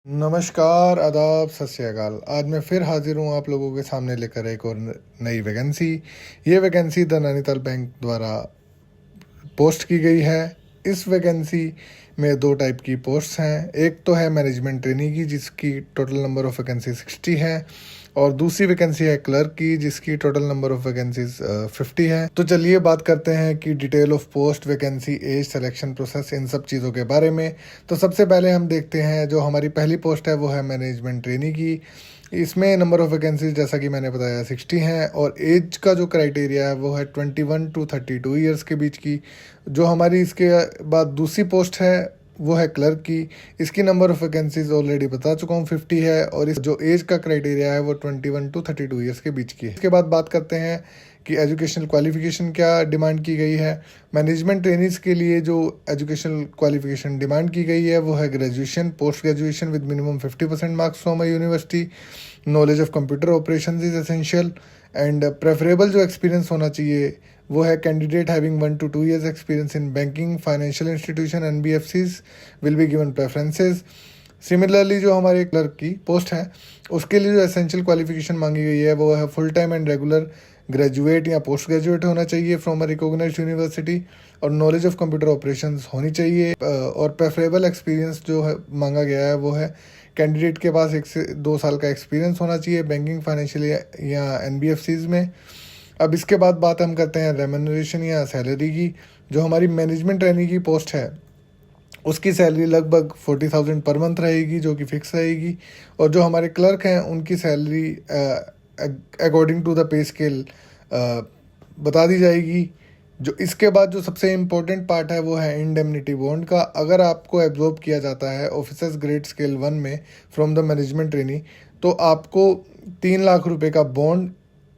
नमस्कार, आदाब, सत श्री अकाल। आज मैं फिर हाजिर हूँ आप लोगों के सामने लेकर एक और नई वैकेंसी। ये वैकेंसी द नैनीताल बैंक द्वारा पोस्ट की गई है। इस वैकेंसी में दो टाइप की पोस्ट्स हैं। एक तो है मैनेजमेंट ट्रेनी की, जिसकी टोटल नंबर ऑफ वैकेंसी 60 है, और दूसरी वैकेंसी है क्लर्क की, जिसकी टोटल नंबर ऑफ वैकेंसीज 50 है। तो चलिए बात करते हैं कि detail of post, vacancy, age, selection process, इन सब चीज़ों के बारे में। तो सबसे पहले हम देखते हैं जो हमारी पहली पोस्ट है वो है मैनेजमेंट ट्रेनी की। इसमें नंबर ऑफ़ वैकेंसीज जैसा कि मैंने बताया 60 हैं, और एज का जो क्राइटेरिया है वो है 21 टू 32 ईयर्स के बीच की। जो हमारी इसके बाद दूसरी पोस्ट है वो है क्लर्क की। इसकी नंबर ऑफ़ वैकेंसीज ऑलरेडी बता चुका हूँ, 50 है, और इस जो एज का क्राइटेरिया है वो 21 टू 32 ईयर्स के बीच की है। इसके बाद बात करते हैं कि एजुकेशनल क्वालिफिकेशन क्या डिमांड की गई है। मैनेजमेंट ट्रेनीज के लिए जो एजुकेशनल क्वालिफिकेशन डिमांड की गई है वो है graduation, post graduation with minimum 50% marks from a university. Knowledge of computer operation is essential, and preferable जो एक्सपीरियंस होना चाहिए वो है candidate having 1 to 2 years experience in banking, financial institution, NBFCs will be given preferences. Similarly जो हमारे clerk की post है उसके लिए जो एसेंशियल क्वालिफिकेशन मांगी गई है वो है full time and regular graduate या पोस्ट ग्रेजुएट होना चाहिए फ्रॉम अ रिकॉग्नाइज्ड यूनिवर्सिटी, और नॉलेज ऑफ कंप्यूटर ऑपरेशंस होनी चाहिए। और प्रेफरेबल एक्सपीरियंस जो है मांगा गया है वो है कैंडिडेट के पास 1 से 2 साल का एक्सपीरियंस होना चाहिए बैंकिंग, फाइनेंशियल या एनबीएफसीज में। अब इसके बाद बात हम करते हैं रेम्यूनरेशन या सैलरी की। जो हमारी मैनेजमेंट ट्रेनी की पोस्ट है उसकी सैलरी लगभग 40,000 पर मंथ रहेगी, जो कि फिक्स रहेगी। और जो हमारे क्लर्क हैं उनकी salary according to the pay scale बता दी जाएगी। जो इसके बाद जो सबसे इम्पोर्टेंट पार्ट है वो है इंडेमनिटी बॉन्ड का। अगर आपको एब्जॉर्ब किया जाता है ऑफिसर्स ग्रेड स्केल 1 में फ्रॉम द मैनेजमेंट ट्रेनी, तो आपको 3 लाख रुपए का बॉन्ड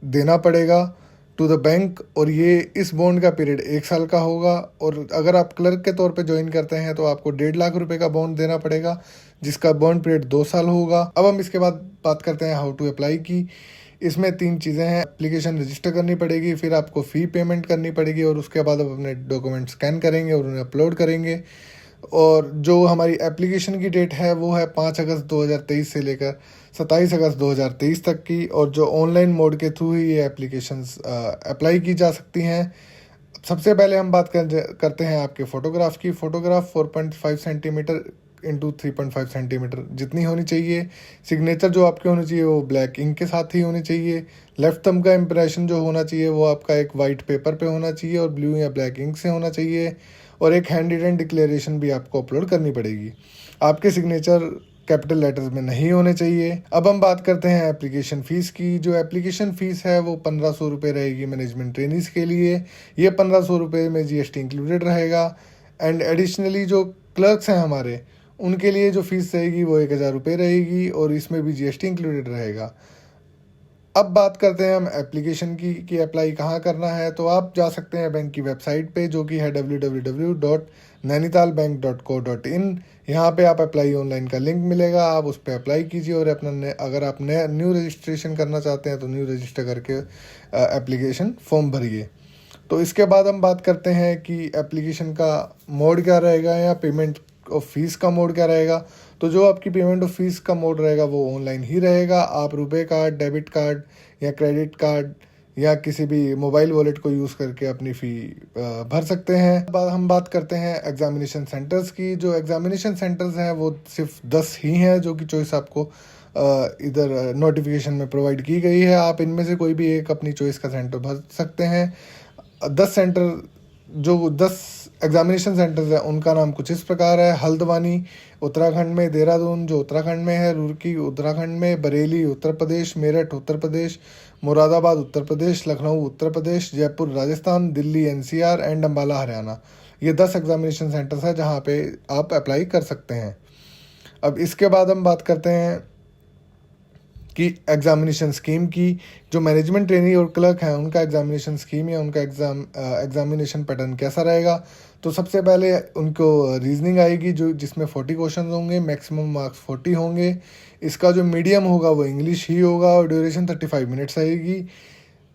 देना पड़ेगा टू द बैंक, और ये इस बॉन्ड का पीरियड 1 साल का होगा। और अगर आप क्लर्क के तौर पे ज्वाइन करते हैं तो आपको 1.5 लाख रुपए का बॉन्ड देना पड़ेगा, जिसका बॉन्ड पीरियड 2 साल होगा। अब हम इसके बाद बात करते हैं हाउ टू अप्लाई की। इसमें 3 चीज़ें हैं। एप्लीकेशन रजिस्टर करनी पड़ेगी, फिर आपको फ़ी पेमेंट करनी पड़ेगी, और उसके बाद आप अपने डॉक्यूमेंट स्कैन करेंगे और उन्हें अपलोड करेंगे। और जो हमारी एप्लीकेशन की डेट है वो है 5 अगस्त 2023 से लेकर 27 अगस्त 2023 तक की, और जो ऑनलाइन मोड के थ्रू ही ये एप्लीकेशंस अप्लाई की जा सकती हैं। सबसे पहले हम बात करते हैं आपके फ़ोटोग्राफ की। फ़ोटोग्राफ 4.5 सेंटीमीटर इंटू 3.5 सेंटीमीटर जितनी होनी चाहिए। सिग्नेचर जो आपके होनी चाहिए वो ब्लैक इंक के साथ ही होनी चाहिए। लेफ्ट थंब का इम्प्रेशन जो होना चाहिए वो आपका एक वाइट पेपर पे होना चाहिए और ब्लू या ब्लैक इंक से होना चाहिए। और एक हैंड रिटन डिक्लेरेशन भी आपको अपलोड करनी पड़ेगी। आपके सिग्नेचर कैपिटल लेटर्स में नहीं होने चाहिए। अब हम बात करते हैं एप्लीकेशन फ़ीस की। जो एप्लीकेशन फ़ीस है वो 1500 रुपये रहेगी मैनेजमेंट ट्रेनीज़ के लिए। ये 1500 रुपये में जीएसटी इंक्लूडेड रहेगा। एंड एडिशनली जो क्लर्क्स हैं हमारे, उनके लिए जो फ़ीस रहेगी वो 1000 रुपये रहेगी, और इसमें भी जीएसटी इंक्लूडेड रहेगा। अब बात करते हैं हम एप्लीकेशन की कि अप्लाई कहाँ करना है। तो आप जा सकते हैं बैंक की वेबसाइट पे, जो कि है www.nainitalbank.co.in। यहाँ पे आप अप्लाई ऑनलाइन का लिंक मिलेगा, आप उस पर अप्लाई कीजिए, और अपना अगर आप न्यू रजिस्ट्रेशन करना चाहते हैं तो न्यू रजिस्टर करके एप्लीकेशन फॉर्म भरिए। तो इसके बाद हम बात करते हैं कि एप्लीकेशन का मोड क्या रहेगा या पेमेंट ऑफ फीस का मोड क्या रहेगा। तो जो आपकी पेमेंट ऑफ फीस का मोड रहेगा वो ऑनलाइन ही रहेगा। आप रुपए कार्ड, डेबिट कार्ड या क्रेडिट कार्ड या किसी भी मोबाइल वॉलेट को यूज़ करके अपनी फ़ी भर सकते हैं। हम बात करते हैं एग्जामिनेशन सेंटर्स की। जो एग्जामिनेशन सेंटर्स हैं वो सिर्फ 10 ही हैं, जो कि चॉइस आपको इधर नोटिफिकेशन में प्रोवाइड की गई है। आप इनमें से कोई भी एक अपनी चॉइस का सेंटर भर सकते हैं। 10 एग्जामिनेशन सेंटर्स हैं उनका नाम कुछ इस प्रकार है। हल्द्वानी उत्तराखंड में, देहरादून जो उत्तराखंड में है, रुड़की उत्तराखंड में, बरेली उत्तर प्रदेश, मेरठ उत्तर प्रदेश, मुरादाबाद उत्तर प्रदेश, लखनऊ उत्तर प्रदेश, जयपुर राजस्थान, दिल्ली एनसीआर एंड अम्बाला हरियाणा। ये 10 एग्जामिनेशन सेंटर्स हैं जहाँ पे आप अप्लाई कर सकते हैं। अब इसके बाद हम बात करते हैं कि एग्जामिनेशन स्कीम की। जो मैनेजमेंट ट्रेनी और क्लर्क हैं उनका एग्जामिनेशन स्कीम या उनका एग्जामिनेशन पैटर्न कैसा रहेगा। तो सबसे पहले उनको रीजनिंग आएगी, जो जिसमें 40 क्वेश्चन होंगे, मैक्सिमम मार्क्स 40 होंगे। इसका जो मीडियम होगा वो इंग्लिश ही होगा, और ड्यूरेशन 35 मिनट्स आएगी।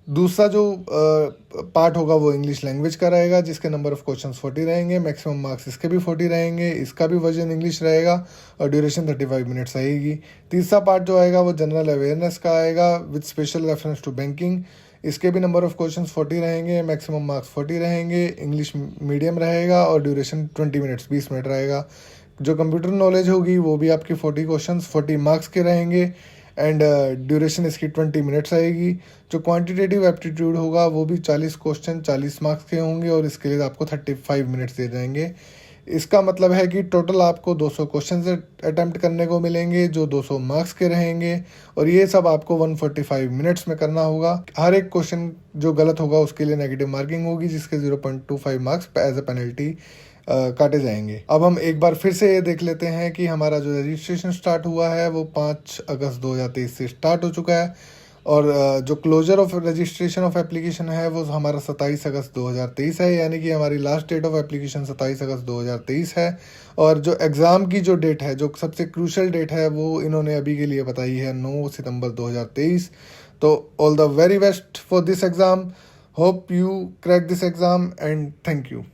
दूसरा जो पार्ट होगा वो इंग्लिश लैंग्वेज का रहेगा, जिसके नंबर ऑफ क्वेश्चंस 40 रहेंगे, मैक्सिमम मार्क्स इसके भी 40 रहेंगे, इसका भी वर्जन इंग्लिश रहेगा और ड्यूरेशन 35 मिनट्स रहेगी। तीसरा पार्ट जो आएगा वो जनरल अवेयरनेस का आएगा with special reference to banking, इसके भी नंबर ऑफ क्वेश्चंस 40 रहेंगे, मैक्सिमम मार्क्स 40 रहेंगे, इंग्लिश मीडियम रहेगा और ड्यूरेशन 20 मिनट्स 20 मिनट रहेगा। जो कंप्यूटर नॉलेज होगी वो भी आपकी 40 क्वेश्चंस 40 मार्क्स के रहेंगे एंड ड्यूरेशन इसकी 20 मिनट्स आएगी। जो क्वांटिटेटिव एप्टीट्यूड होगा वो भी 40 क्वेश्चन 40 मार्क्स के होंगे और इसके लिए आपको 35 मिनट्स दिए जाएंगे। इसका मतलब है कि टोटल आपको 200 क्वेश्चन अटैम्प्ट करने को मिलेंगे जो 200 मार्क्स के रहेंगे और ये सब आपको 145 मिनट्स में करना होगा। हर एक क्वेश्चन जो गलत होगा उसके लिए नेगेटिव मार्किंग होगी, जिसके 0.25 मार्क्स एज ए पेनल्टी काटे जाएंगे। अब हम एक बार फिर से ये देख लेते हैं कि हमारा जो रजिस्ट्रेशन स्टार्ट हुआ है वो 5 अगस्त 2023 से स्टार्ट हो चुका है और जो closure of registration of application है वो हमारा 27 अगस्त 2023 है, यानी कि हमारी लास्ट डेट ऑफ एप्लीकेशन 27 अगस्त 2023 है। और जो एग्ज़ाम की जो डेट है, जो सबसे क्रूशल डेट है, वो इन्होंने अभी के लिए बताई है 9 सितंबर 2023। तो all the very best for this exam, hope you crack this exam and thank you.